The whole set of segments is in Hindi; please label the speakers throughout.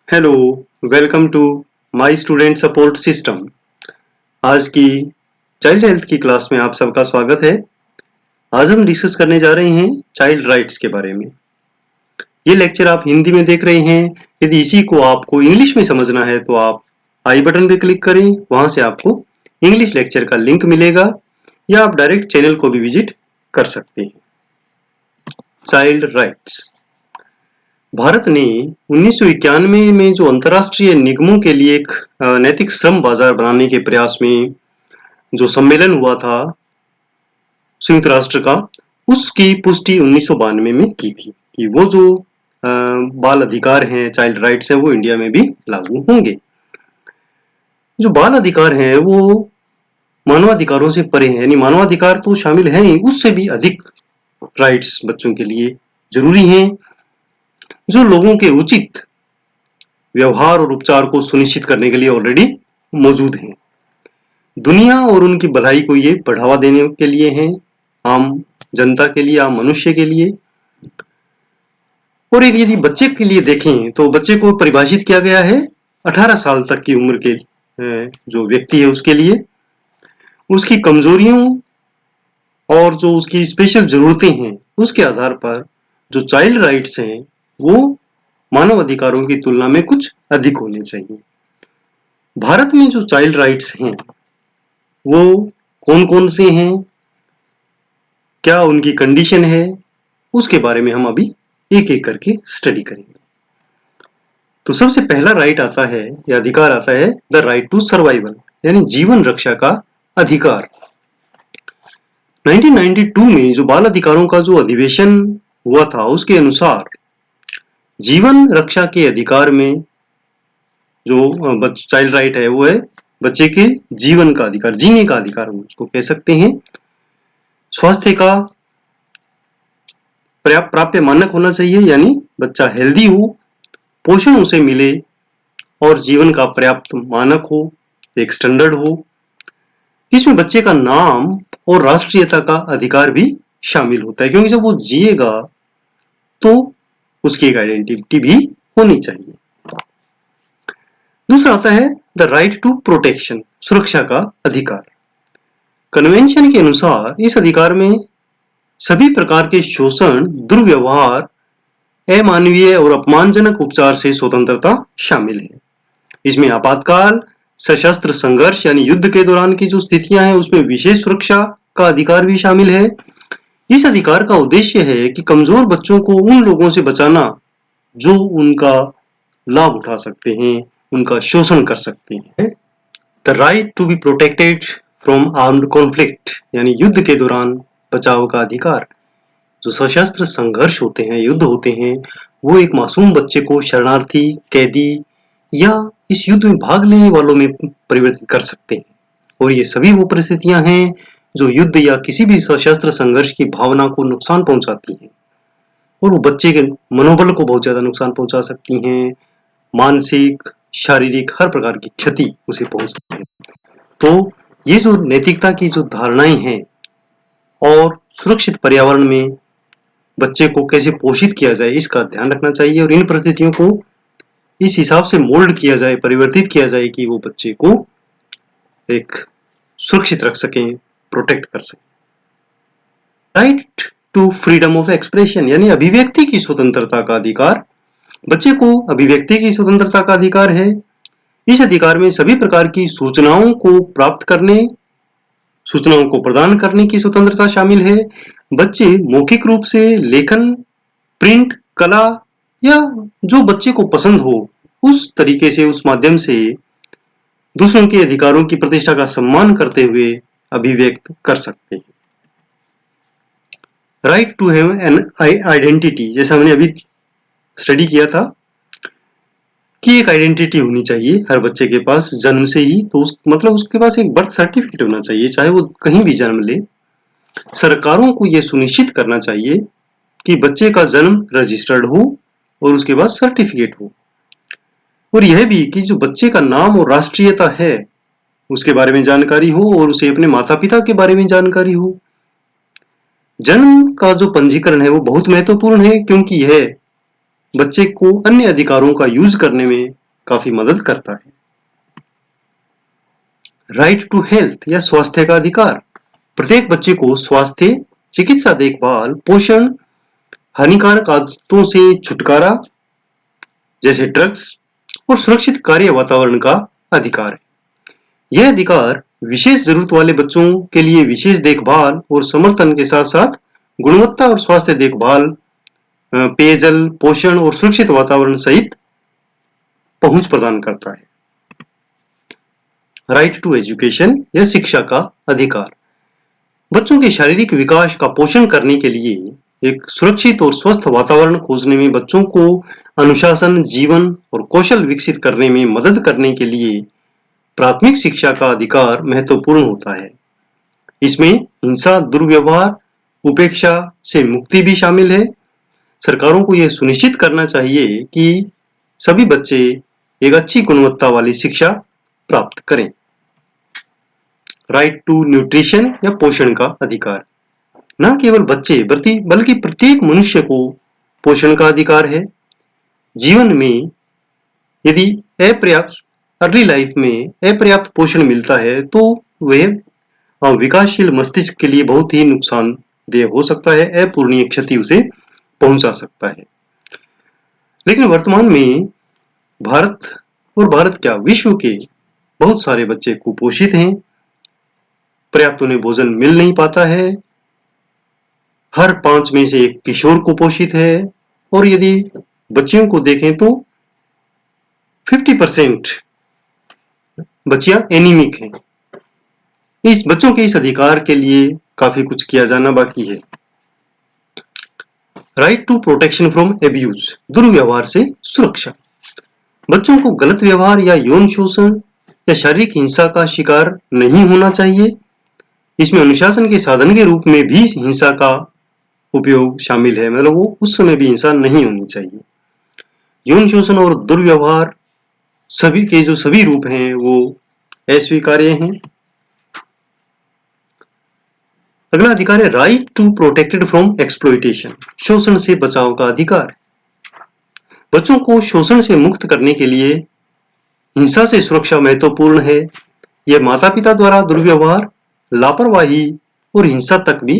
Speaker 1: Hello, welcome to my student support system. आज की चाइल्ड हेल्थ की क्लास में आप सबका स्वागत है। आज हम डिस्कस करने जा रहे हैं चाइल्ड राइट्स के बारे में। ये लेक्चर आप हिंदी में देख रहे हैं। यदि इसी को आपको इंग्लिश में समझना है तो आप आई बटन पे क्लिक करें, वहां से आपको इंग्लिश लेक्चर का लिंक मिलेगा या आप डायरेक्ट चैनल को भी विजिट कर सकते हैं। चाइल्ड राइट्स भारत ने 1991 में जो अंतर्राष्ट्रीय निगमों के लिए एक नैतिक श्रम बाजार बनाने के प्रयास में जो सम्मेलन हुआ था संयुक्त राष्ट्र का, उसकी पुष्टि 1992 में की थी कि वो जो बाल अधिकार हैं, चाइल्ड राइट्स हैं, वो इंडिया में भी लागू होंगे। जो बाल अधिकार हैं वो मानवाधिकारों से परे हैं, यानी मानवाधिकार तो शामिल हैं ही, उससे भी अधिक राइट्स बच्चों के लिए जरूरी हैं, जो लोगों के उचित व्यवहार और उपचार को सुनिश्चित करने के लिए ऑलरेडी मौजूद हैं। दुनिया और उनकी भलाई को ये बढ़ावा देने के लिए हैं, आम जनता के लिए, आम मनुष्य के लिए। और यदि बच्चे के लिए देखें तो बच्चे को परिभाषित किया गया है 18 साल तक की उम्र के जो व्यक्ति है उसके लिए, उसकी कमजोरियों और जो उसकी स्पेशल जरूरतें हैं उसके आधार पर जो चाइल्ड राइट्स हैं वो मानव अधिकारों की तुलना में कुछ अधिक होने चाहिए। भारत में जो चाइल्ड राइट्स हैं वो कौन कौन से हैं, क्या उनकी कंडीशन है, उसके बारे में हम अभी एक एक करके स्टडी करेंगे। तो सबसे पहला राइट आता है या अधिकार आता है द राइट टू सर्वाइवल, यानी जीवन रक्षा का अधिकार। 1992 में जो बाल अधिकारों का जो अधिवेशन हुआ था उसके अनुसार जीवन रक्षा के अधिकार में जो चाइल्ड राइट है वो है बच्चे के जीवन का अधिकार, जीने का अधिकार हम उसको कह सकते हैं। स्वास्थ्य का प्राप्य मानक होना चाहिए, यानी बच्चा हेल्दी हो, पोषण उसे मिले और जीवन का पर्याप्त मानक हो, एक स्टैंडर्ड हो। इसमें बच्चे का नाम और राष्ट्रीयता का अधिकार भी शामिल होता है, क्योंकि जब वो जिएगा तो उसकी एक आइडेंटिटी भी होनी चाहिए। दूसरा आता है द राइट टू प्रोटेक्शन, सुरक्षा का अधिकार। कन्वेंशन के अनुसार इस अधिकार में सभी प्रकार के शोषण, दुर्व्यवहार, अमानवीय और अपमानजनक उपचार से स्वतंत्रता शामिल है। इसमें आपातकाल, सशस्त्र संघर्ष यानी युद्ध के दौरान की जो स्थितियां हैं उसमें विशेष सुरक्षा का अधिकार भी शामिल है। इस अधिकार का उद्देश्य है कि कमजोर बच्चों को उन लोगों से बचाना जो उनका लाभ उठा सकते हैं, उनका शोषण कर सकते हैं। The right to be protected from armed conflict, यानी युद्ध के दौरान बचाव का अधिकार। जो सशस्त्र संघर्ष होते हैं, युद्ध होते हैं, वो एक मासूम बच्चे को शरणार्थी, कैदी या इस युद्ध में भाग लेने वालों में परिवर्तित कर सकते हैं। और ये सभी वो परिस्थितियां हैं जो युद्ध या किसी भी सशस्त्र संघर्ष की भावना को नुकसान पहुंचाती हैं और वो बच्चे के मनोबल को बहुत ज्यादा नुकसान पहुंचा सकती हैं, मानसिक, शारीरिक हर प्रकार की क्षति उसे पहुंचती है। तो ये जो नैतिकता की जो धारणाएं हैं और सुरक्षित पर्यावरण में बच्चे को कैसे पोषित किया जाए इसका ध्यान रखना चाहिए और इन परिस्थितियों को इस हिसाब से मोल्ड किया जाए, परिवर्तित किया जाए कि वो बच्चे को एक सुरक्षित रख सकें, प्रोटेक्ट कर सकें। Right to freedom of expression, यानी अभिव्यक्ति की स्वतंत्रता का अधिकार। बच्चे को अभिव्यक्ति की स्वतंत्रता का अधिकार है। इस अधिकार में सभी प्रकार की सूचनाओं को प्राप्त करने, सूचनाओं को प्रदान करने की स्वतंत्रता शामिल है। बच्चे मौखिक रूप से लेखन, प्रिंट, कला या जो बच्चे को पसंद हो उस तरीके से, उस माध्यम से दूसरों के अधिकारों की प्रतिष्ठा का सम्मान करते हुए अभिव्यक्त कर सकते हैं। Right to have an identity, जैसा हमने अभी स्टडी किया था कि एक आइडेंटिटी होनी चाहिए हर बच्चे के पास जन्म से ही, तो मतलब उसके पास एक बर्थ सर्टिफिकेट होना चाहिए, चाहे वो कहीं भी जन्म ले। सरकारों को यह सुनिश्चित करना चाहिए कि बच्चे का जन्म रजिस्टर्ड हो और उसके बाद सर्टिफिकेट हो, और यह भी कि जो बच्चे का नाम और राष्ट्रीयता है उसके बारे में जानकारी हो और उसे अपने माता पिता के बारे में जानकारी हो। जन्म का जो पंजीकरण है वो बहुत महत्वपूर्ण है, क्योंकि यह बच्चे को अन्य अधिकारों का यूज करने में काफी मदद करता है। राइट टू हेल्थ या स्वास्थ्य का अधिकार। प्रत्येक बच्चे को स्वास्थ्य, चिकित्सा देखभाल, पोषण, हानिकारक आदतों से छुटकारा जैसे ड्रग्स और सुरक्षित कार्य वातावरण का अधिकार है। यह अधिकार विशेष जरूरत वाले बच्चों के लिए विशेष देखभाल और समर्थन के साथ साथ गुणवत्ता और स्वास्थ्य देखभाल, पेयजल, पोषण और सुरक्षित वातावरण सहित पहुंच प्रदान करता है। राइट टू एजुकेशन या शिक्षा का अधिकार। बच्चों के शारीरिक विकास का पोषण करने के लिए एक सुरक्षित और स्वस्थ वातावरण खोजने में बच्चों को अनुशासन, जीवन और कौशल विकसित करने में मदद करने के लिए प्राथमिक शिक्षा का अधिकार महत्वपूर्ण होता है। इसमें हिंसा, दुर्व्यवहार, उपेक्षा से मुक्ति भी शामिल है। सरकारों को यह सुनिश्चित करना चाहिए कि सभी बच्चे एक अच्छी गुणवत्ता वाली शिक्षा प्राप्त करें। राइट टू न्यूट्रिशन या पोषण का अधिकार। न केवल बच्चे बल्कि प्रत्येक मनुष्य को पोषण का अधिकार है। जीवन में यदि अर्ली लाइफ में अपर्याप्त पोषण मिलता है तो वह विकासशील मस्तिष्क के लिए बहुत ही नुकसानदेह हो सकता है, अपूरणीय क्षति उसे पहुंचा सकता है। लेकिन वर्तमान में भारत क्या विश्व के बहुत सारे बच्चे कुपोषित हैं, पर्याप्त उन्हें भोजन मिल नहीं पाता है, हर 5 में से एक किशोर कुपोषित है और यदि बच्चियों को देखें तो 50% बच्चियां एनीमिक हैं। इस बच्चों के इस अधिकार के लिए काफी कुछ किया जाना बाकी है। Right to protection from abuse, दुर्व्यवहार से सुरक्षा। बच्चों को गलत व्यवहार या यौन शोषण या शारीरिक हिंसा का शिकार नहीं होना चाहिए। इसमें अनुशासन के साधन के रूप में भी हिंसा का उपयोग शामिल है, मतलब वो उस समय भी हिंसा नहीं होनी चाहिए। यौन शोषण और दुर्व्यवहार सभी के जो सभी रूप हैं वो अस्वीकार्य हैं। अगला अधिकार है right to protected from exploitation, शोषण से बचाव का अधिकार। बच्चों को शोषण से मुक्त करने के लिए हिंसा से सुरक्षा महत्वपूर्ण है। यह माता पिता द्वारा दुर्व्यवहार, लापरवाही और हिंसा तक भी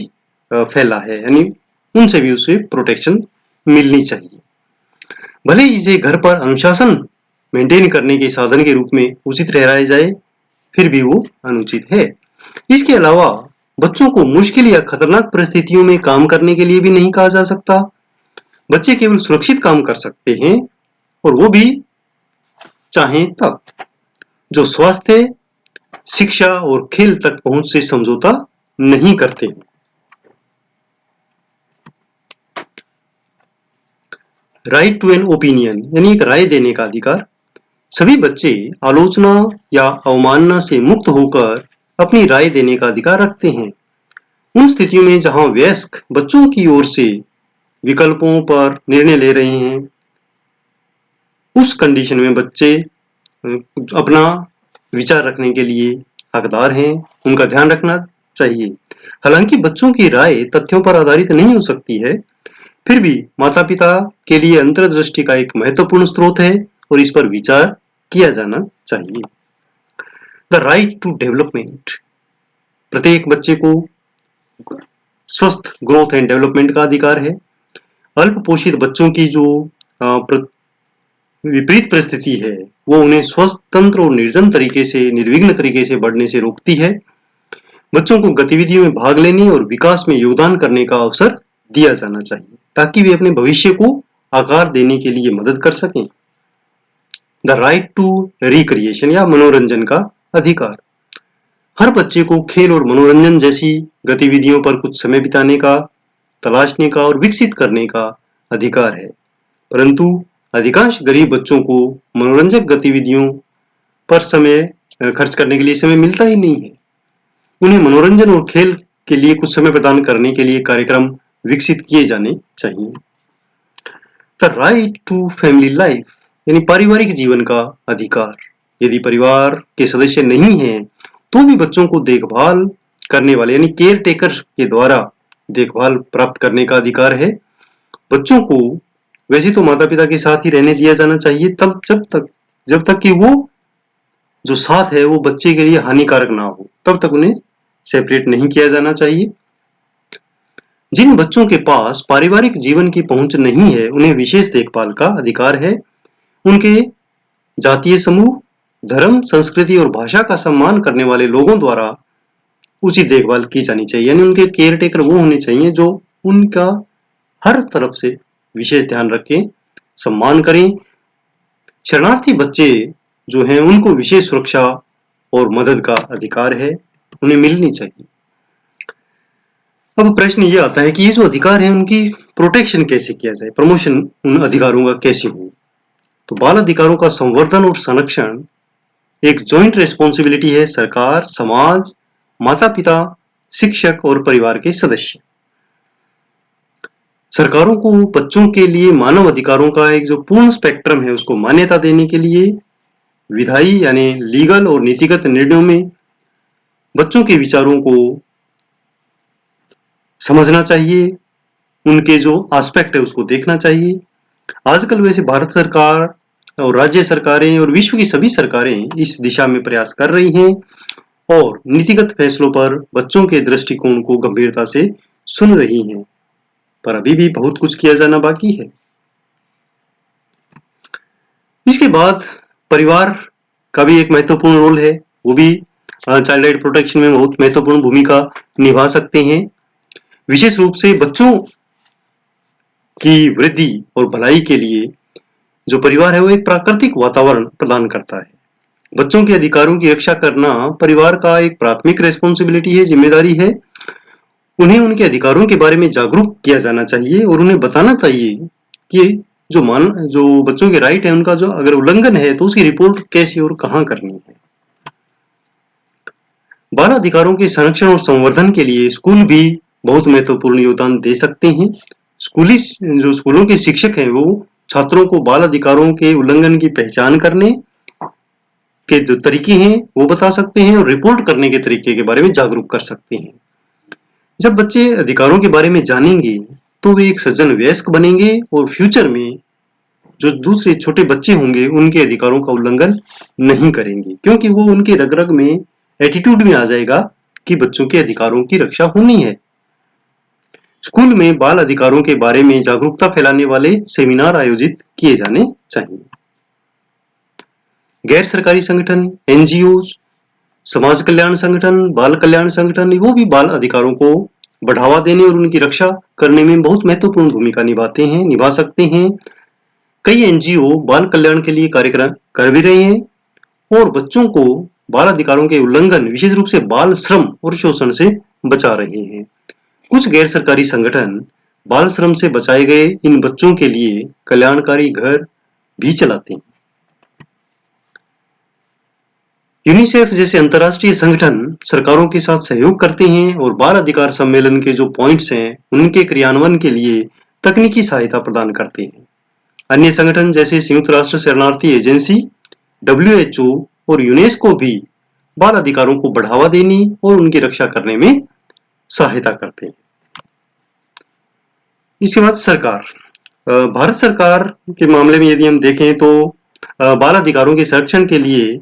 Speaker 1: फैला है, यानी उनसे भी उसे प्रोटेक्शन मिलनी चाहिए। भले ही इसे घर पर अनुशासन मेंटेन करने के साधन के रूप में उचित ठहराया जाए, फिर भी वो अनुचित है। इसके अलावा बच्चों को मुश्किल या खतरनाक परिस्थितियों में काम करने के लिए भी नहीं कहा जा सकता। बच्चे केवल सुरक्षित काम कर सकते हैं और वो भी चाहें तब, जो स्वास्थ्य, शिक्षा और खेल तक पहुंच से समझौता नहीं करते। राइट टू एन ओपिनियन, यानी एक राय देने का अधिकार। सभी बच्चे आलोचना या अवमानना से मुक्त होकर अपनी राय देने का अधिकार रखते हैं। उन स्थितियों में जहां वयस्क बच्चों की ओर से विकल्पों पर निर्णय ले रहे हैं, उस कंडीशन में बच्चे अपना विचार रखने के लिए हकदार हैं, उनका ध्यान रखना चाहिए। हालांकि बच्चों की राय तथ्यों पर आधारित नहीं हो सकती है, फिर भी माता पिता के लिए अंतर्दृष्टि का एक महत्वपूर्ण स्रोत है और इस पर विचार किया जाना चाहिए। द राइट टू डेवलपमेंट, प्रत्येक बच्चे को स्वस्थ ग्रोथ एंड डेवलपमेंट का अधिकार है। अल्प पोषित बच्चों की जो विपरीत परिस्थिति है वो उन्हें स्वतंत्र और निर्विघ्न तरीके से बढ़ने से रोकती है। बच्चों को गतिविधियों में भाग लेने और विकास में योगदान करने का अवसर दिया जाना चाहिए ताकि वे अपने भविष्य को आकार देने के लिए मदद कर सकें। द राइट टू रिक्रिएशन या मनोरंजन का अधिकार। हर बच्चे को खेल और मनोरंजन जैसी गतिविधियों पर कुछ समय बिताने का, तलाशने का और विकसित करने का अधिकार है, परंतु अधिकांश गरीब बच्चों को मनोरंजक गतिविधियों पर समय खर्च करने के लिए समय मिलता ही नहीं है। उन्हें मनोरंजन और खेल के लिए कुछ समय प्रदान करने के लिए कार्यक्रम विकसित किए जाने चाहिए। The right to family life, यानी पारिवारिक जीवन का अधिकार। यदि परिवार के सदस्य नहीं हैं तो भी बच्चों को देखभाल करने वाले यानी केयर टेकर के द्वारा देखभाल प्राप्त करने का अधिकार है। बच्चों को वैसे तो माता पिता के साथ ही रहने दिया जाना चाहिए तब जब तक जब तक कि वो जो साथ है वो बच्चे के लिए हानिकारक ना हो, तब तक उन्हें सेपरेट नहीं किया जाना चाहिए। जिन बच्चों के पास पारिवारिक जीवन की पहुंच नहीं है, उन्हें विशेष देखभाल का अधिकार है। उनके जातीय समूह, धर्म, संस्कृति और भाषा का सम्मान करने वाले लोगों द्वारा उचित देखभाल की जानी चाहिए। यानी उनके केयर टेकर वो होने चाहिए जो उनका हर तरफ से विशेष ध्यान रखें, सम्मान करें। शरणार्थी बच्चे जो हैं उनको विशेष सुरक्षा और मदद का अधिकार है, उन्हें मिलनी चाहिए। अब प्रश्न ये आता है कि ये जो अधिकार है उनकी प्रोटेक्शन कैसे किया जाए, प्रमोशन उन अधिकारों का कैसे हो। तो बाल अधिकारों का संवर्धन और संरक्षण एक जॉइंट रेस्पॉन्सिबिलिटी है सरकार, समाज, माता पिता, शिक्षक और परिवार के सदस्य। सरकारों को बच्चों के लिए मानव अधिकारों का एक जो पूर्ण स्पेक्ट्रम है उसको मान्यता देने के लिए विधायी यानी लीगल और नीतिगत निर्णयों में बच्चों के विचारों को समझना चाहिए, उनके जो एस्पेक्ट है उसको देखना चाहिए। आजकल वैसे भारत सरकार और राज्य सरकारें और विश्व की सभी सरकारें इस दिशा में प्रयास कर रही हैं और नीतिगत फैसलों पर बच्चों के दृष्टिकोण को गंभीरता से सुन रही हैं, पर अभी भी बहुत कुछ किया जाना बाकी है। इसके बाद परिवार का भी एक महत्वपूर्ण रोल है, वो भी चाइल्ड राइट प्रोटेक्शन में बहुत महत्वपूर्ण भूमिका निभा सकते हैं। विशेष रूप से बच्चों की वृद्धि और भलाई के लिए जो परिवार है वो एक प्राकृतिक वातावरण प्रदान करता है। बच्चों के अधिकारों की रक्षा करना परिवार का एक प्राथमिक रेस्पॉन्सिबिलिटी है, जिम्मेदारी है। उन्हें उनके अधिकारों के बारे में जागरूक किया जाना चाहिए और उन्हें बताना चाहिए कि जो बच्चों के राइट है उनका जो अगर उल्लंघन है तो उसकी रिपोर्ट कैसे और कहां करनी है। बाल अधिकारों के संरक्षण और संवर्धन के लिए स्कूल भी बहुत महत्वपूर्ण योगदान दे सकते हैं। स्कूलों के शिक्षक हैं वो छात्रों को बाल अधिकारों के उल्लंघन की पहचान करने के जो तरीके हैं वो बता सकते हैं और रिपोर्ट करने के तरीके के बारे में जागरूक कर सकते हैं। जब बच्चे अधिकारों के बारे में जानेंगे तो वे एक सज्जन वयस्क बनेंगे और फ्यूचर में जो दूसरे छोटे बच्चे होंगे उनके अधिकारों का उल्लंघन नहीं करेंगे, क्योंकि वो उनके रग रग में एटीट्यूड में आ जाएगा कि बच्चों के अधिकारों की रक्षा होनी है। स्कूल में बाल अधिकारों के बारे में जागरूकता फैलाने वाले सेमिनार आयोजित किए जाने चाहिए। गैर सरकारी संगठन, एनजीओ, समाज कल्याण संगठन, बाल कल्याण संगठन वो भी बाल अधिकारों को बढ़ावा देने और उनकी रक्षा करने में बहुत महत्वपूर्ण भूमिका निभा सकते हैं। कई एनजीओ बाल कल्याण के लिए कार्यक्रम कर भी रहे हैं और बच्चों को बाल अधिकारों के उल्लंघन, विशेष रूप से बाल श्रम और शोषण से बचा रहे हैं। कुछ गैर सरकारी संगठन बाल श्रम से बचाए गए इन बच्चों के लिए कल्याणकारी घर भी चलाते हैं। यूनिसेफ जैसे अंतर्राष्ट्रीय संगठन सरकारों के साथ सहयोग करते हैं और बाल अधिकार सम्मेलन के जो पॉइंट्स हैं उनके क्रियान्वयन के लिए तकनीकी सहायता प्रदान करते हैं। अन्य संगठन जैसे संयुक्त राष्ट्र शरणार्थी एजेंसी, WHO और यूनेस्को भी बाल अधिकारों को बढ़ावा देने और उनकी रक्षा करने में सहायता करते हैं। इसके बाद सरकार, भारत सरकार के मामले में यदि हम देखें तो बाल अधिकारों के संरक्षण के लिए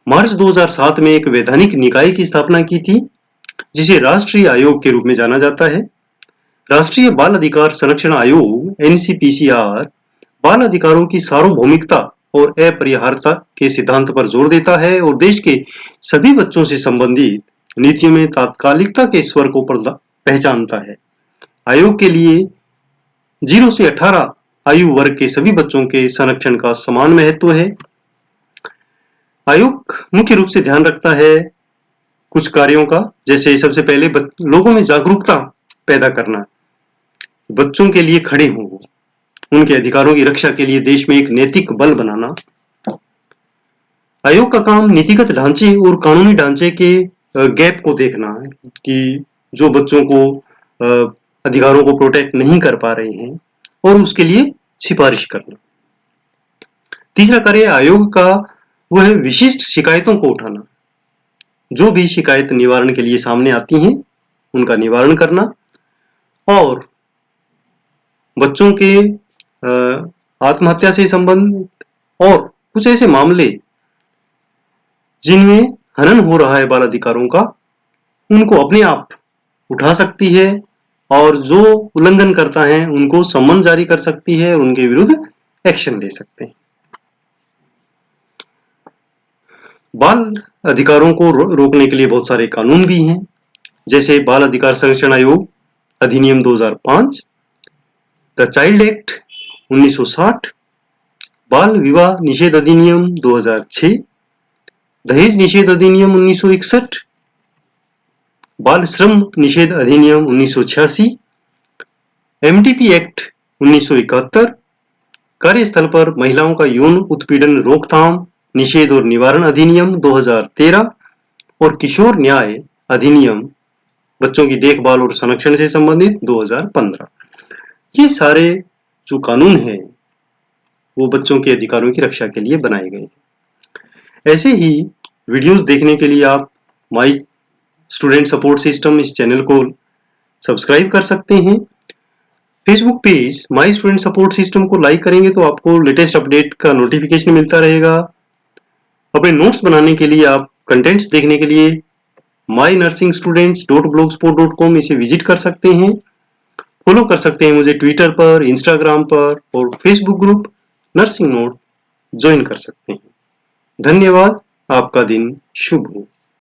Speaker 1: मार्च 2007 में एक वैधानिक निकाय की स्थापना की थी जिसे राष्ट्रीय आयोग के रूप में जाना जाता है। राष्ट्रीय बाल अधिकार संरक्षण आयोग NCPCR बाल अधिकारों की सार्वभौमिकता और अपरिहार्यता के सिद्धांत पर जोर देता है और देश के सभी बच्चों से संबंधित नीतियों में तात्कालिकता के स्वर को पहचानता है। आयोग के लिए 0 से 18 आयु वर्ग के सभी बच्चों के संरक्षण का समान महत्व है। आयोग मुख्य रूप से ध्यान रखता है कुछ कार्यों का, जैसे सबसे पहले लोगों में जागरूकता पैदा करना, बच्चों के लिए खड़े हों, उनके अधिकारों की रक्षा के लिए देश में एक नैतिक बल बनाना। आयोग का काम नीतिगत ढांचे और कानूनी ढांचे के गैप को देखना कि जो बच्चों को अधिकारों को प्रोटेक्ट नहीं कर पा रहे हैं और उसके लिए सिफारिश करना। तीसरा कार्य आयोग का वो है विशिष्ट शिकायतों को उठाना, जो भी शिकायत निवारण के लिए सामने आती हैं उनका निवारण करना और बच्चों के आत्महत्या से संबंधित और कुछ ऐसे मामले जिनमें हनन हो रहा है बाल अधिकारों का, उनको अपने आप उठा सकती है और जो उल्लंघन करता है उनको सम्मन जारी कर सकती है और उनके विरुद्ध एक्शन ले सकते हैं। बाल अधिकारों को रोकने के लिए बहुत सारे कानून भी हैं, जैसे बाल अधिकार संरक्षण आयोग अधिनियम 2005, द चाइल्ड एक्ट 1960, बाल विवाह निषेध अधिनियम 2006, दहेज निषेध अधिनियम 1961, बाल श्रम निषेध अधिनियम 1986, एमटीपी एक्ट 1971, कार्यस्थल पर महिलाओं का यौन उत्पीड़न रोकथाम निषेध और निवारण अधिनियम 2013 और किशोर न्याय अधिनियम बच्चों की देखभाल और संरक्षण से संबंधित 2015। ये सारे जो कानून हैं वो बच्चों के अधिकारों की रक्षा के लिए बनाए गए हैं। ऐसे ही वीडियोस देखने के लिए आप माई स्टूडेंट सपोर्ट सिस्टम इस चैनल को सब्सक्राइब कर सकते हैं। Facebook page my student support system को लाइक करेंगे तो आपको लेटेस्ट अपडेट का नोटिफिकेशन मिलता रहेगा। अपने नोट्स बनाने के लिए, आप कंटेंट्स देखने के लिए mynursingstudents.blogspot.com इसे विजिट कर सकते हैं। फॉलो कर सकते हैं मुझे ट्विटर पर, इंस्टाग्राम पर और Facebook group nursing note join कर सकते हैं। धन्यवाद। आपका दिन शुभ हो।